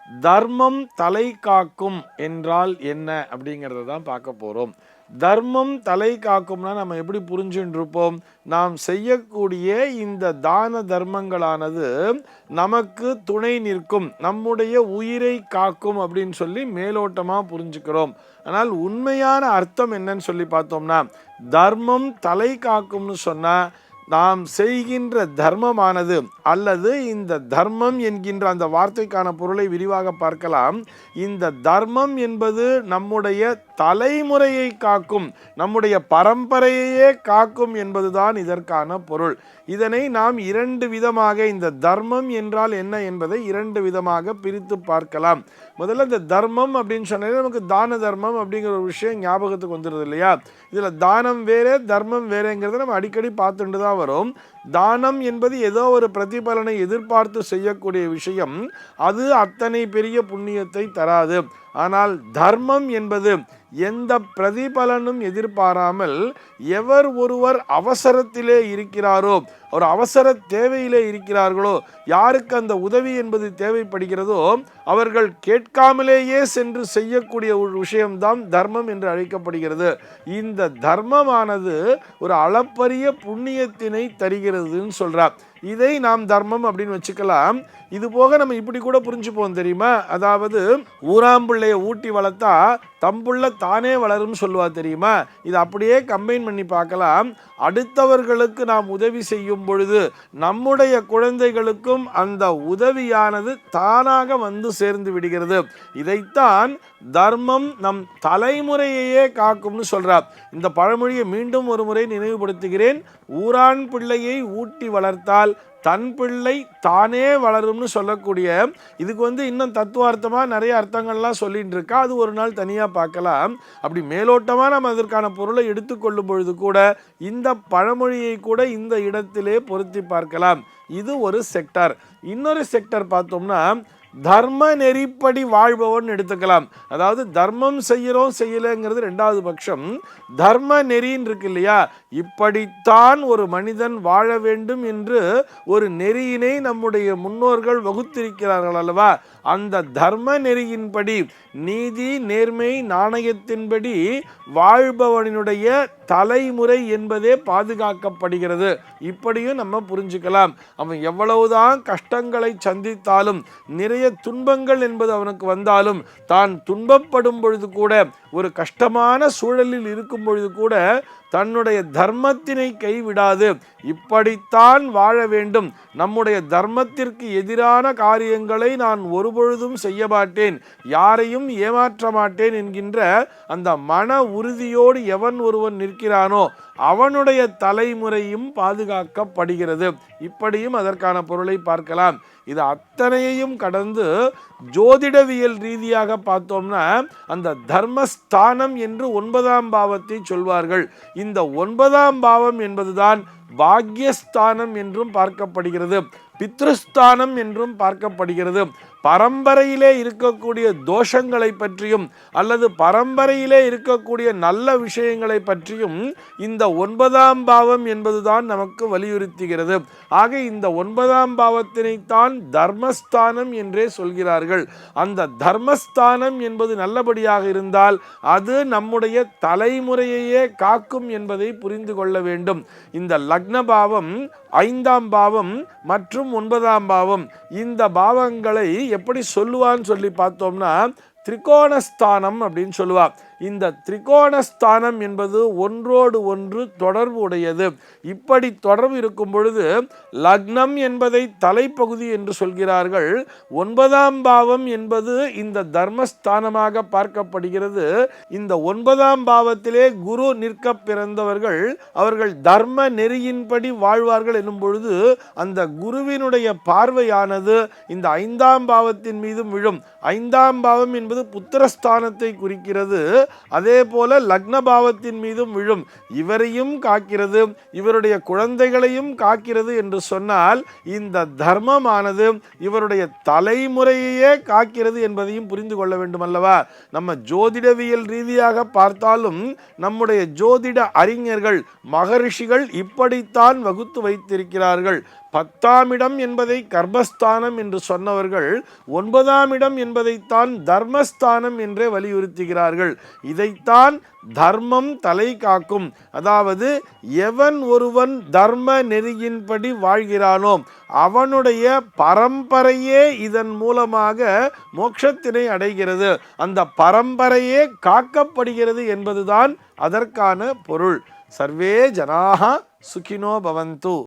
தர்மம் தலை காக்கும் என்றால் என்ன அப்படிங்கிறத தான் பார்க்க போகிறோம். தர்மம் தலை காக்கும்னா நம்ம எப்படி புரிஞ்சுட்டு இருப்போம்? நாம் செய்யக்கூடிய இந்த தான தர்மங்களானது நமக்கு துணை நிற்கும், நம்முடைய உயிரை காக்கும் அப்படின்னு சொல்லி மேலோட்டமாக புரிஞ்சுக்கிறோம். ஆனால் உண்மையான அர்த்தம் என்னன்னு சொல்லி பார்த்தோம்னா, தர்மம் தலை காக்கும்னு சொன்னால் நாம் செய்கின்ற தர்மமானது, அல்லது இந்த தர்மம் என்கின்ற அந்த வார்த்தைக்கான பொருளை விரிவாக பார்க்கலாம். இந்த தர்மம் என்பது நம்முடைய தலைமுறையை காக்கும், நம்முடைய பரம்பரையையே காக்கும் என்பதுதான் இதற்கான பொருள். இதனை நாம் இரண்டு விதமாக, இந்த தர்மம் என்றால் என்ன என்பதை இரண்டு விதமாக பிரித்து பார்க்கலாம். முதல்ல இந்த தர்மம் அப்படின்னு சொன்னாலே நமக்கு தான தர்மம் அப்படிங்கிற ஒரு விஷயம் ஞாபகத்துக்கு வந்துடுது இல்லையா? இதில் தானம் வேறே தர்மம் வேறேங்கிறத நம்ம அடிக்கடி பார்த்துட்டு தான் வரும். தானம் என்பது ஏதோ ஒரு பிரதிபலனை எதிர்பார்த்து செய்யக்கூடிய விஷயம், அது அத்தனை பெரிய புண்ணியத்தை தராது. ஆனால் தர்மம் என்பது எந்த பிரதிபலனும் எதிர்பாராமல், எவர் ஒருவர் அவசரத்திலே இருக்கிறாரோ, ஒரு அவசர தேவையிலே இருக்கிறார்களோ, யாருக்கு அந்த உதவி என்பது தேவைப்படுகிறதோ அவர்கள் கேட்காமலேயே சென்று செய்யக்கூடிய ஒரு விஷயம்தான் தர்மம் என்று அழைக்கப்படுகிறது. இந்த தர்மமானது ஒரு அளப்பரிய புண்ணியத்தினை தருகிறதுன்னு சொல்றார். இதை நாம் தர்மம் அப்படின்னு வச்சுக்கலாம். இது போக நம்ம இப்படி கூட புரிஞ்சுப்போம் தெரியுமா? அதாவது ஊராம்பிள்ளைய ஊட்டி வளர்த்தா தம்புள்ள தானே வளரும் சொல்லுவா தெரியுமா? இது அப்படியே கம்பைன் பண்ணி பார்க்கலாம். அடுத்தவர்களுக்கு நாம் உதவி செய்யும் பொழுது நம்முடைய குழந்தைகளுக்கும் அந்த உதவியானது தானாக வந்து சேர்ந்து விடுகிறது. இதைத்தான் தர்மம் நம் தலைமுறையையே காக்கும்னு சொல்றார். இந்த பழமொழியை மீண்டும் ஒரு முறை நினைவுபடுத்துகிறேன். ஊரான் பிள்ளையை ஊட்டி வளர்த்தால் தன் பிள்ளை தானே வளரும்னு சொல்லக்கூடிய, இதுக்கு இன்னும் தத்துவார்த்தமாக நிறைய அர்த்தங்கள்லாம் சொல்லிட்டு இருக்கா. அது ஒரு நாள் தனியாக பார்க்கலாம். அப்படி மேலோட்டமாக நம்ம அதற்கான பொருளை எடுத்துக்கொள்ளும் பொழுது கூட இந்த பழமொழியை கூட இந்த இடத்திலே பொருத்தி பார்க்கலாம். இது ஒரு செக்டர். இன்னொரு செக்டர் பார்த்தோம்னா தர்ம நெறிப்படி வாழ்பவன் எடுத்துக்கலாம். அதாவது தர்மம் செய்கிறோம் செய்யலைங்கிறது ரெண்டாவது பட்சம். தர்ம நெறின்னு இருக்கு இல்லையா? இப்படித்தான் ஒரு மனிதன் வாழ வேண்டும் என்று ஒரு நெறியினை நம்முடைய முன்னோர்கள் வகுத்திருக்கிறார்கள் அல்லவா? அந்த தர்ம நெறியின்படி, நீதி நேர்மை நாணயத்தின்படி வாழ்பவனுடைய தலைமுறை என்பதே பாதுகாக்கப்படுகிறது. இப்படியும் நம்ம புரிஞ்சுக்கலாம். அவன் எவ்வளவுதான் கஷ்டங்களை சந்தித்தாலும், நிறைய துன்பங்கள் என்பது அவனுக்கு வந்தாலும், தான் துன்பப்படும் பொழுது கூட, ஒரு கஷ்டமான சூழலில் இருக்கும் பொழுது கூட தன்னுடைய தர்மத்தினை கைவிடாது. இப்படித்தான் வாழ வேண்டும், நம்முடைய தர்மத்திற்கு எதிரான காரியங்களை நான் ஒருபொழுதும் செய்ய மாட்டேன், யாரையும் ஏமாற்ற மாட்டேன் என்கின்ற அந்த மன உறுதியோடு எவன் ஒருவன் நிற்கிறானோ அவனுடைய தலைமுறையும் பாதுகாக்கப்படுகிறது. இப்படியும் அதற்கான பொருளை பார்க்கலாம். இது அத்தனையையும் கடந்து ஜோதிடவியல் ரீதியாக பார்த்தோம்னா அந்த தர்மஸ்தானம் என்று 9ஆம் பாவத்தை சொல்வார்கள். இந்த 9ஆம் பாவம் என்பதுதான் பாக்யஸ்தானம் என்றும் பார்க்கப்படுகிறது, பித்ருஸ்தானம் என்றும் பார்க்கப்படுகிறது. பரம்பரையிலே இருக்கக்கூடிய தோஷங்களை பற்றியும் அல்லது பரம்பரையிலே இருக்கக்கூடிய நல்ல விஷயங்களை பற்றியும் இந்த 9ஆம் பாவம் என்பதுதான் நமக்கு வலியுறுத்துகிறது. ஆக இந்த 9ஆம் பாவத்தினைத்தான் தர்மஸ்தானம் என்றே சொல்கிறார்கள். அந்த தர்மஸ்தானம் என்பது நல்லபடியாக இருந்தால் அது நம்முடைய தலைமுறையையே காக்கும் என்பதை புரிந்து கொள்ள வேண்டும். இந்த லக்ன பாவம், 5ஆம் பாவம் மற்றும் 9ஆம் பாவம், இந்த பாவங்களை எப்படி சொல்லுவான்னு சொல்லி பார்த்தோம்னா திரிகோணஸ்தானம் அப்படின்னு சொல்லுவா. இந்த திரிகோணஸ்தானம் என்பது ஒன்றோடு ஒன்று தொடர்பு உடையது. இப்படி தொடர்பு இருக்கும் பொழுது லக்னம் என்பதை தலைப்பகுதி என்று சொல்கிறார்கள். 9ஆம் பாவம் என்பது இந்த தர்மஸ்தானமாக பார்க்கப்படுகிறது. இந்த 9ஆம் பாவத்திலே குரு நிற்க பிறந்தவர்கள் அவர்கள் தர்ம நெறியின்படி வாழ்வார்கள் எனும் பொழுது அந்த குருவினுடைய பார்வையானது இந்த 5ஆம் பாவத்தின் மீதும் விழும். 5ஆம் பாவம் என்பது புத்திரஸ்தானத்தை குறிக்கிறது. அதே போல லக்ன பாவத்தின் மீதும் விழும். இவரையும் காக்கிறது, இவருடைய குழந்தைகளையும் காக்கிறது என்று சொன்னால் இந்த தர்மமானது இவருடைய தலைமுறையே காக்கிறது என்பதையும் புரிந்து கொள்ள வேண்டும் அல்லவா? நம்ம ஜோதிடவியல் ரீதியாக பார்த்தாலும் நம்முடைய ஜோதிட அறிஞர்கள் மகரிஷிகள் இப்படித்தான் வகுத்து வைத்திருக்கிறார்கள். 10ஆம் இடம் என்பதை கர்ப்பஸ்தானம் என்று சொன்னவர்கள் 9ஆம் இடம் என்பதைத்தான் தர்மஸ்தானம் என்றே வலியுறுத்துகிறார்கள். இதைத்தான் தர்மம் தலை காக்கும். அதாவது எவன் ஒருவன் தர்ம நெறியின்படி வாழ்கிறானோ அவனுடைய பரம்பரையே இதன் மூலமாக மோட்சத்தினை அடைகிறது. அந்த பரம்பரையே காக்கப்படுகிறது என்பதுதான் அதற்கான பொருள். சர்வே ஜனாஹ சுகினோ பவந்து.